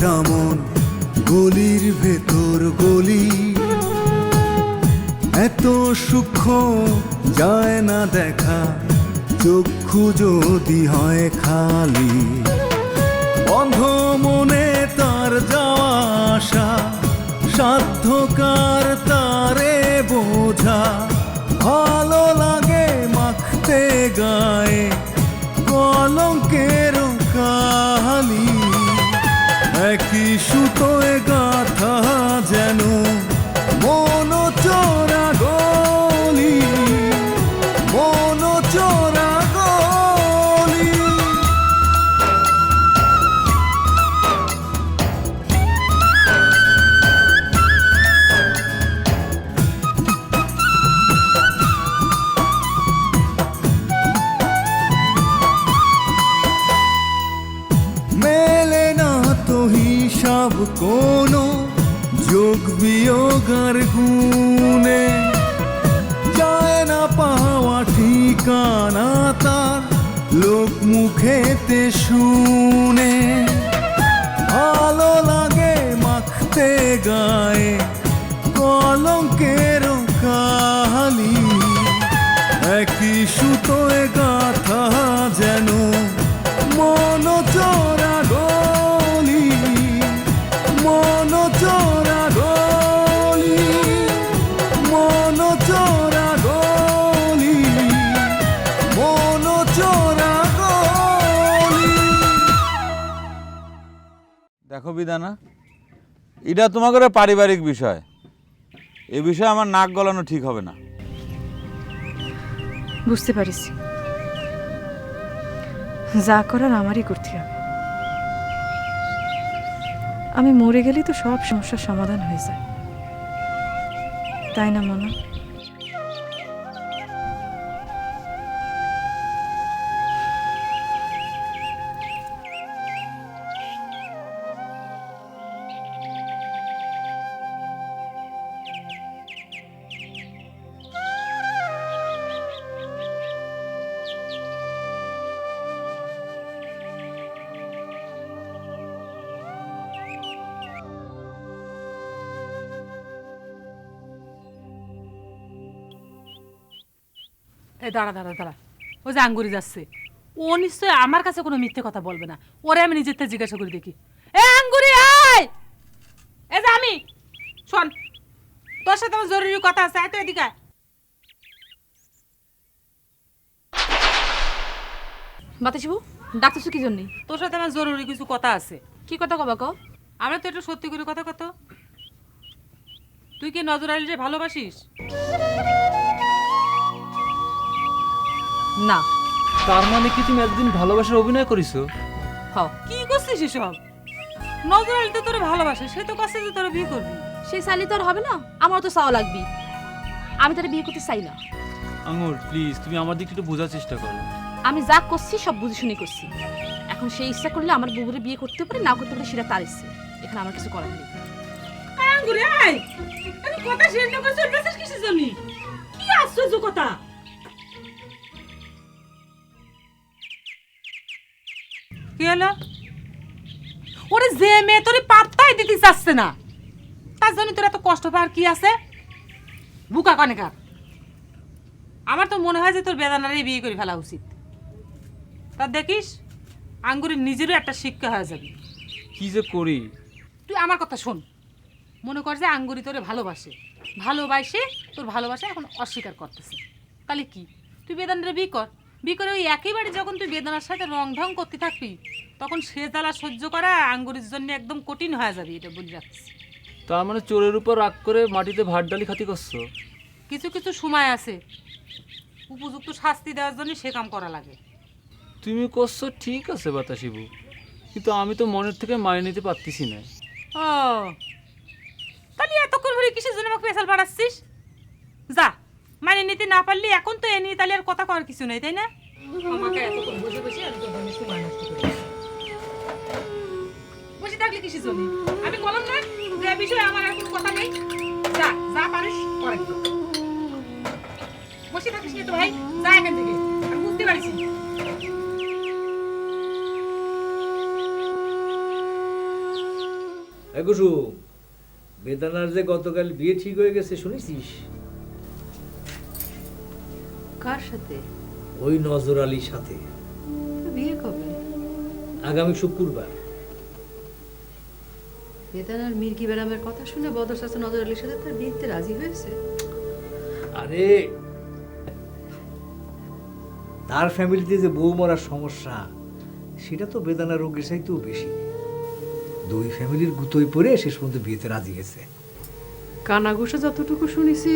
একটা মন গলির ভেতর গলি, এত সূক্ষ্ম যায় না দেখা, চক্ষু যদি হয় খালি। বন্ধ মনে তার যাওয়া আসা, সাধ্যকার তারে বোঝা। ভালো লাগে মাখতে গায়ে কলঙ্কের কালি, একই সুতোয় গাথা যেন মন চোরা গলি, মন চোরা গলি। মেলে না তো হিসাব কোনো যোগ বিয়োগের গুণে, যায় না পাওয়া ঠিকানা তার লোক মুখেতে শুনে। ভালো লাগে মাখতে গায়ে কলঙ্কের কালি, একই সুতোয় গাথা যেন মন চোরা গলি, মন চোরা গলি, মন চোরা গলি, মন চোরা গলি। দেখো বিধানা, এটা তোমাদের পারিবারিক বিষয়, এ বিষয়ে আমার নাক গলানো ঠিক হবে না। বুঝতে পারিস, যা করার আমারই করতে হবে। আমি মরে গেলেই তো সব সমস্যার সমাধান হয়ে যায়, তাই না মনা? এই দাঁড়া দাঁড়া দাঁড়া, ও যে আঙ্গুরি যাচ্ছে, ও নিশ্চয় আমার কাছে কোনো মিথ্যে কথা বলবে না। ওরে আমি নিজের থেকে জিজ্ঞাসা করি দেখি। এ আঙ্গুরি আয়, এই যে আমি, শোন, তোর সাথে আমার জরুরি কথা আছে, আয় তো এদিকে আয়। বাতাসিবু ডাকতেছো কি জন্য? তোর সাথে আমার জরুরি কিছু কথা আছে। কি কথা কবা কও? আমরা তো একটু সত্যি করে কথা কত। তুই কি নজর আলীরে ভালোবাসিস? না। তার মানে কি তুমি একদিন ভালোবাসার অভিনয় করিছো? হও। কি করছিস এসব? নজর আলী তো তোর ভালোবাসে, সে তো কাছে যে তোর বিয়ে করবি। সেই চাইলে তো আর হবে না, আমারও তো চাওয়া লাগবে। আমি তার বিয়ে করতে চাই না। আঙুর প্লিজ, তুমি আমার দিকটা একটু বোঝার চেষ্টা করো। আমি যা করছি সব বুঝে শুনে করছি। এখন সেই ইচ্ছা করলে আমার বউরে বিয়ে করতে পারে, না করতে পারে সেটা তার ইচ্ছে, এখানে আমার কিছু করার নেই। আঙ্গুরি আয়, আমি কথা শেষ না করে চলতেছিস কিসের জন্য? কি আশ্চর্য কথা! কি হলো? ওরে যে মেয়ে তোরে পাত্তাই দিতে চাচ্ছে না, তার জন্য তোর এত কষ্ট পাওয়ার কি আছে? বুকা কনেকার, আমার তো মনে হয় যে তোর বেদানারই বিয়ে করে ফেলা উচিত। তা দেখিস আঙ্গুরের নিজেরও একটা শিক্ষা হয়ে যাবে। কি যে করি? তুই আমার কথা শোন, মনে কর যে আঙ্গুরি তোরে ভালোবাসে, ভালোবাসে তোর ভালোবাসা এখন অস্বীকার করতেছে, তাহলে কি তুই বেদানারে বিয়ে কর। বিয়ে করে ওই একেবারে যখন তুই বেদনার সাথে রং ঢং করতে থাকবি, তখন সে জ্বালা সহ্য করা আঙ্গুরির জন্য একদম কঠিন হয়ে যাবে, এটা বলে রাখছি। তার মানে চোরের উপর রাগ করে মাটিতে ভাত ডালি খাতি করছো? কিছু কিছু সময় আছে উপযুক্ত শাস্তি দেওয়ার জন্য সে কাম করা লাগে। তুমি করছো ঠিক আছে বাতাসিবু, কিন্তু আমি তো মনের থেকে মানিয়ে নিতে পারতেছি না। ও তাহলে এতক্ষণ ধরে কিসের জন্য আমাকে পেশাল পাঠাচ্ছিস? যা, মানে নিতে না পারলি এখন তো এ নিয়ে তাহলে আর কথা করার কিছু নেই, তাই না? আমাকে এতক্ষণ বসে বসে আমি তোর জন্য সময় নষ্ট করি। বসে থাকলে কিসের জন্য? আমি বললাম না যে বিষয়ে আমার আর কোনো কথা নেই। যা যা পারিস করে। বসে থাকিস না তো ভাই, যা এখান থেকে, আমি বুঝতে পারছি। কুসুম, বেদানার যে গতকাল বিয়ে ঠিক হয়ে গেছে শুনেছিস? কার সাথে? ওই নজর আলীর সাথে। বিয়ে কবে? আগামী শুক্রবার। বেদানার মির্গি বেরামের কথা শুনে বদর চাচা নজর আলীর সাথে তার বিয়েতে রাজি হয়েছে। আরে তার ফ্যামিলিতে যে বউ মরার সমস্যা, সেটা তো বেদানা রোগের চাইতেও বেশি। দুই ফ্যামিলির গুতোয় পড়ে শেষ পর্যন্ত বিয়েতে রাজি গেছে। কানাঘুষে যতটুকু শুনেছি,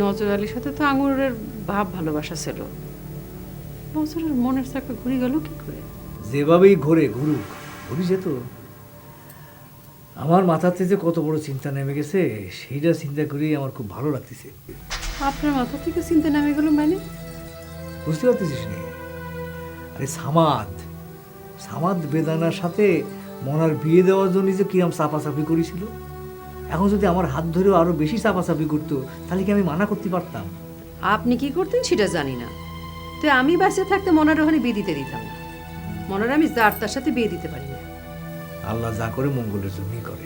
নজর আলীর সাথে তো আঙুরের ভাব ভালোবাসা ছিল। নজরের মনের চাকা ঘুরে গেল কি করে? যেভাবেই ঘুরুক, ঘুরি যেত। আমার মাথাতে যে কত বড় চিন্তা নেমে গেছে, সেইটা চিন্তা করেই আমার খুব ভালো লাগতেছে। আপনার মাথা থেকে চিন্তা নামে গেল মানে? বুঝতে পারতেছিস নি? আরে সামাদ বেদানার সাথে মনার বিয়ে দেওয়ার জন্য যে কিরম চাপাচাপি করেছিল, এখন যদি আমার হাত ধরেও আরো বেশি চাপাচাপি করতো, তাহলে কি আমি মানা করতে পারতাম? আপনি কি করতেন সেটা জানি না, তো আমি বাসে থাকতে মনার ওখানে বিয়ে দিতে দিতাম না। মনার আমি যার তার সাথে বিয়ে দিতে পারি না। আল্লাহ যা করে মঙ্গলের জন্যই করে।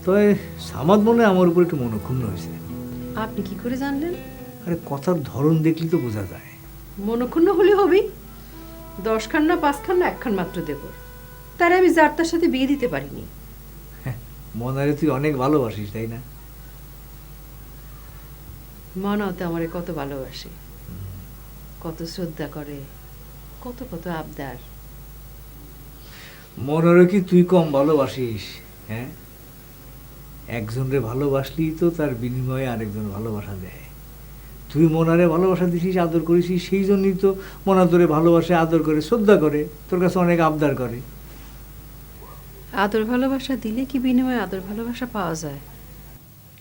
তো সামাদ মনে হয় আমার উপর একটু মনক্ষুণ্ণ হয়েছে। আপনি কি করে জানলেন? আরে কথার ধরন দেখলি তো বোঝা যায়। মনক্ষুণ্ণ হলে হবেই। 10 খান না 5 খান না 1 খান মাত্র দেব, তার আমি যার তার সাথে বিয়ে দিতে পারিনি। মনারে তুই অনেক ভালোবাসিস, তাই না? মনাও তো আমারে কত ভালোবাসে, কত শ্রদ্ধা করে, কত কত আবদার। মনারে কি তুই কম ভালোবাসিস? হ্যাঁ, একজনরে ভালোবাসলি তো তার বিনিময়ে আরেকজন ভালোবাসা দেয়। তুই মনারে ভালোবাসা দিছিস, আদর করেছিস, সেই জন্যই তো মনা তোরে ভালোবাসে, আদর করে, শ্রদ্ধা করে, তোর কাছে অনেক আবদার করে। আদর ভালোবাসা দিলে কি বিনিময়ে আদর ভালোবাসা পাওয়া যায়?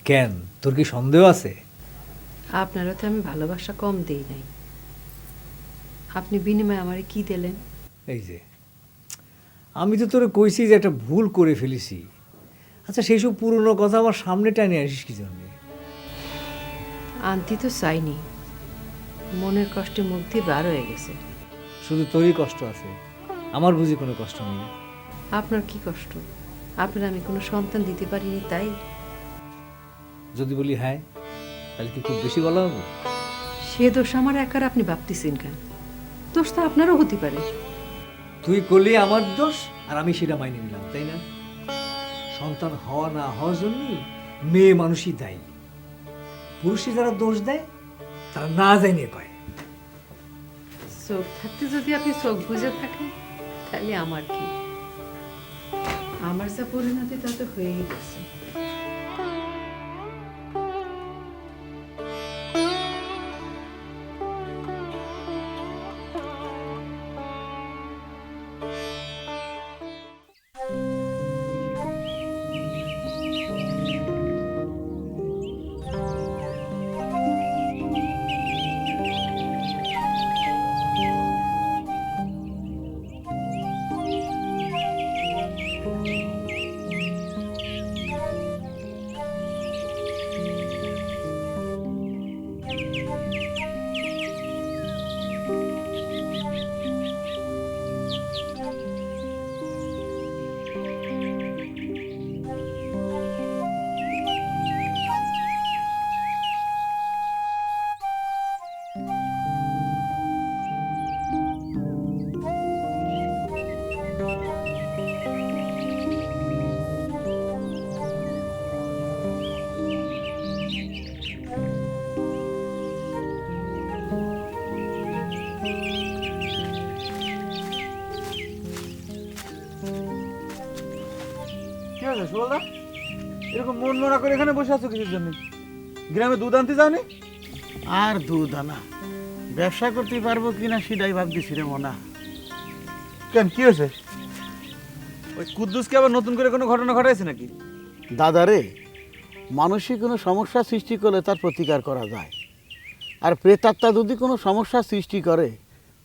কেন, তোর কি সন্দেহ আছে? আপনারও তো আমি ভালোবাসা কম দেই নাই। আপনি বিনিময়ে আমারে কি দিলেন? এই যে আমি তো তোরে কইছি যে একটা ভুল করে ফেলেছি। আচ্ছা, সেই সব পুরনো কথা আবার সামনে টানে আসিস কি জন্যে? আনতি তো চাইনি, মনের কষ্টে মুখ দিয়ে বার হয়ে গেছে। শুধু তোরই কষ্ট আছে, আমার বুঝি কোনো কষ্ট নেই। আপনার কি কষ্ট? আপনার আমি কোনো সন্তান দিতে পারিনি তাই? যদি বলি হ্যাঁ, তাহলে কি খুব বেশি বলা হবে? সে দোষ আমার একার আপনি ভাবতেছেন কেন? দোষ তো আপনারও হতে পারে। তুই করলি আমার দোষ, আর আমি সেটা মাইনে নিলাম, তাই না? সন্তান হওয়া না হওয়ার জন্যই মেয়ে মানুষই দায়ী। পুরুষে যারা দোষ দেয়, তারা না জানিয়ে পায়। চোখ থাকতে যদি আপনি চোখ বুঝে থাকেন, তাহলে আমার কি? আমার যা পরিণতি তা তো হয়েই গেছে। কি হয়েছে সুবলদা? এরকম মন মরা করে এখানে বসে আছো কিসের জন্য? গ্রামে দুধ আনতে যাওনি? আর দুধ আনা ব্যবসা করতে পারবো কিনা সেটাই ভাবতেছি রে মনা। কেন, কি হয়েছে? ওই কুদ্দুসকে আবার নতুন করে কোনো ঘটনা ঘটাইছে নাকি? দাদারে, মানসিক কোনো সমস্যা সৃষ্টি করলে তার প্রতিকার করা যায়, আর প্রেতাত্মা যদি কোনো সমস্যা সৃষ্টি করে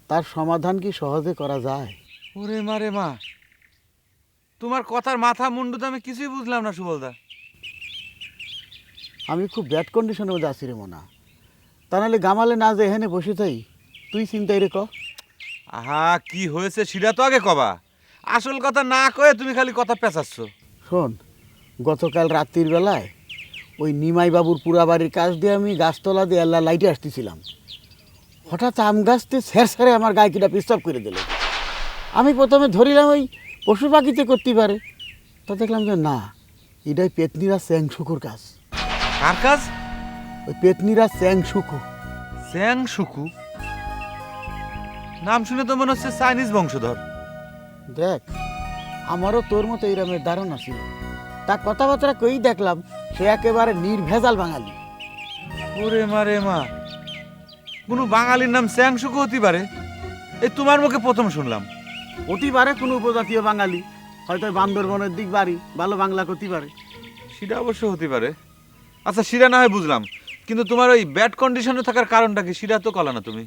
তার সমাধান কি সহজে করা যায়? ওরে মারে মা, তোমার কথার মাথা মুন্ডু তো আমি কিছুই বুঝলাম না সুবলদা। আমি খুব ব্যাড কন্ডিশনে মধ্যে আছি রে মনা। তা নাহলে গামালে না যে এখানে বসে থাই, তুই চিন্তাই রে ক। আহা, কি হয়েছে সেটা তো আগে কবা। আসল কথা না কয়ে তুমি খালি কথা পেঁচাচ্ছ। শোন, গতকাল রাত্রির বেলায় ওই নিমাই বাবুর পুরা বাড়ির কাজ দিয়ে আমি গাছতলা দিয়ে আল্লাহ লাইটে আসতেছিলাম। হঠাৎ আম গাছতে স্যার আমার গায়ে কিটা প্রস্তাব করে দিল। আমি প্রথমে ধরিলাম ওই পশু পাখিতে করতে পারে, তা দেখলাম যে না, এটাই পেতনিরা চ্যাং শুকুর কাজ। কার কাজ? ওই পেতনিরা চ্যাং শুকু। চ্যাং শুকু নাম শুনে তো মনে হচ্ছে চাইনিজ বংশধর। দেখ, আমারও তোর মতো এইরকমের ধারণা ছিল, তা কথাবার্তা কই দেখলাম সে একেবারে নির্ভেজাল বাঙালি। ওরে মারে মা, কোনো বাঙালির নাম চ্যাং শুকু হতে পারে? এই তোমার মুখে প্রথম শুনলাম। অতি পারে কোনো উপজাতীয় বাঙালি, হয়তো বান্দরবনের দিক বাড়ি, ভালো বাংলা করতে পারে। সেটা অবশ্য হতে পারে। আচ্ছা সেটা না হয় বুঝলাম, কিন্তু তোমার ওই ব্যাড কন্ডিশনে থাকার কারণটা কি সেটা তো কলা না তুমি।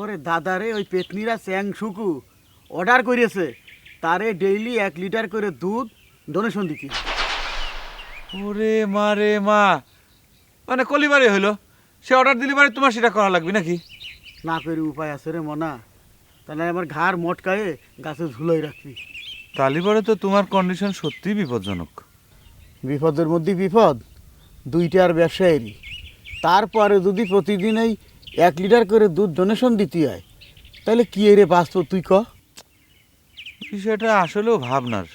ওরে দাদারে, ওই পেতনিরা চ্যাং শুকু অর্ডার করেছে, তারে ডেইলি 1 লিটার করে দুধ ডোনেশন দিতে। ওরে মারে মা, মানে কলিবারে হইলো, সে অর্ডার দিলে পারে তোমার সেটা করা লাগবে নাকি? না করে উপায় আছে রে মনা, তাহলে আমার ঘাড় মটকায়ে গাছে ঝুলোই রাখবি। তালিবারে তো তোমার কন্ডিশন সত্যিই বিপজ্জনক। বিপদের মধ্যে বিপদ, দুইটার ব্যবসায়েরই। তারপরে যদি প্রতিদিন এই 1 লিটার করে দুধ ডোনেশন দিতে হয়, তাহলে কি রে বাঁচব তুই ক? বিষয়টা আসলেও ভাবনার।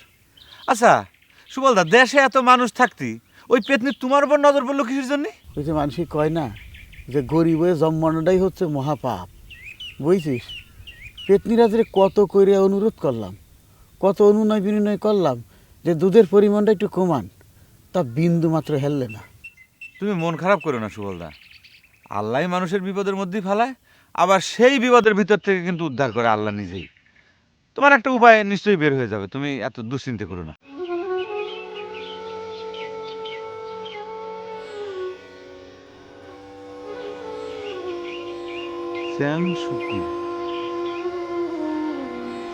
আচ্ছা সুবলদা, দেশে এত মানুষ থাকতি ওই পেতনি তোমার উপর নজর পড়লো কিসের জন্য? ওই যে মানুষই কয় না যে গরিব হয়ে জন্মানোটাই হচ্ছে মহাপাপ, বুঝছিস? পেতনিরাজরে কত করে অনুরোধ করলাম, কত অনুনয় বিনয় করলাম যে দুধের পরিমাণটা একটু কমান, তা বিন্দু মাত্র হেললে না। তুমি মন খারাপ করো না সুবলদা, আল্লাহ মানুষের বিপদের মধ্যেই ফেলায়, আবার সেই বিপদের ভিতর থেকে কিন্তু উদ্ধার করে আল্লাহ নিজেই। তোমার একটা উপায় নিশ্চয়ই বের হয়ে যাবে, তুমি এত দুশ্চিন্তা করো না। চ্যাং শুকু,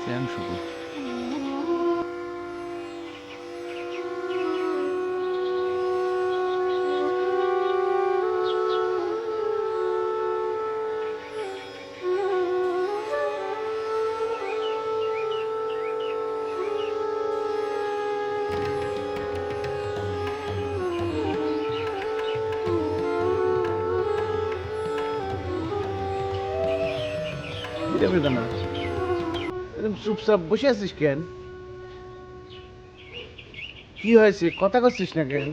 চ্যাং শুকু। চুপচাপ বসে আছিস কেন? কি হয়েছে, কথা করছিস না কেন?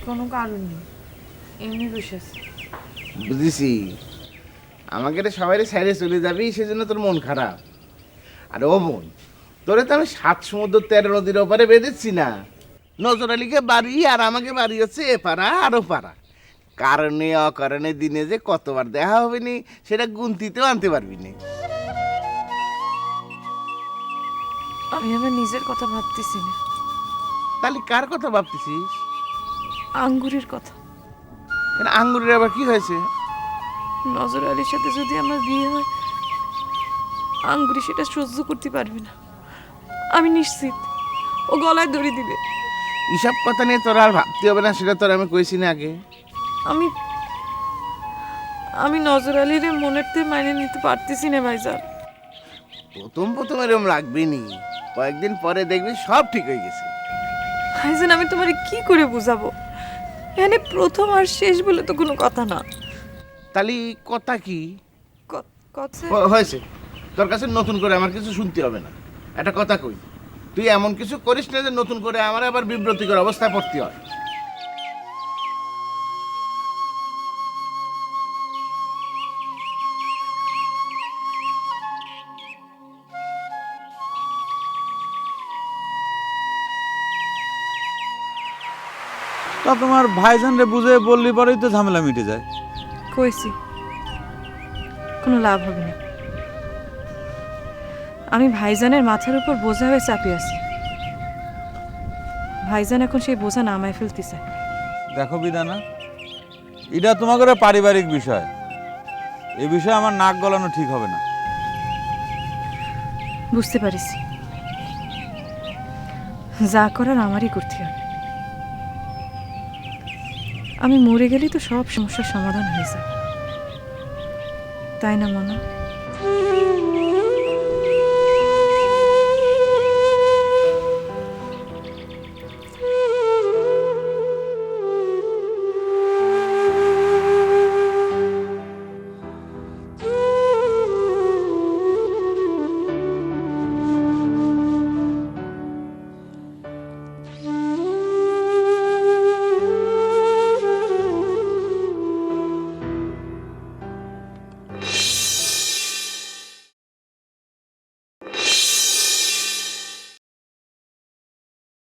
কোনো কারণ নেই, এমনি বসে আছি। বুঝেছি, আমাকে রে সবাই সাইডে চলে যাবি সেজন্য তোর মন খারাপ। আর ও বোন, তোরে তো আমি 7 সমুদ্র 13 নদীর ওপারে বেঁধেছি না। নজর আলীকে বাড়ি আর আমাকে বাড়ি হচ্ছে এ পাড়া আরও পাড়া। কারণে অকারণে দিনে যে কতবার দেখা হবে নি সেটা গুনতিতেও আনতে পারবি না। আমি আমার নিজের কথা ভাবতেছি না। তাহলে কার কথা ভাবতেছিস? আঙ্গুরের কথা। কেন, আঙ্গুরের আবার কি হয়েছে? নজর আলীর সাথে যদি আমার বিয়ে হয়, আঙ্গুরি সেটা সহ্য করতে পারবে না। আমি নিশ্চিত ও গলায় দড়ি দিবে। এসব কথা নিয়ে তোর আর ভাবতে হবে না, সেটা তোর আমি কইছি না আগে। আমি আমি নজর আলীর মনের তে মাইনে নিতে পারতেছি না ভাইজান। প্রথম এরকম লাগবে নি, কয়েকদিন পরে দেখবি সব ঠিক হয়ে গেছে। ভাইজান, আমি তোমারে কি করে বুঝাবো? এখানে প্রথম আর শেষ বলে তো কোনো কথা না। তাহলে কথা কি কথা হয়েছে? তোর কাছে নতুন করে আমার কিছু শুনতে হবে না। একটা কথা কই, তুই এমন কিছু করিস না যে নতুন করে আমার আবার বিব্রতিকর অবস্থায় পড়তে হয়। তা তোমার ভাইজান রে বুঝে বললি পরেই তো ঝামেলা মিটে যায়। কইছি কোনো লাভ হবে না। আমি ভাইজানের মাথার উপর বোঝা হয়ে চাপিয়ে আছি। ভাইজান এখন সেই বোঝা নামায় ফেলতেছে। দেখো বিধানা, এটা তোমাদের পারিবারিক বিষয়, এই বিষয়ে আমার নাক গলানো ঠিক হবে না। বুঝতে পারিছি, যা করার আমারই করতে হবে। আমি মরে গেলেই তো সব সমস্যার সমাধান হয়ে যায়, তাই না মনা?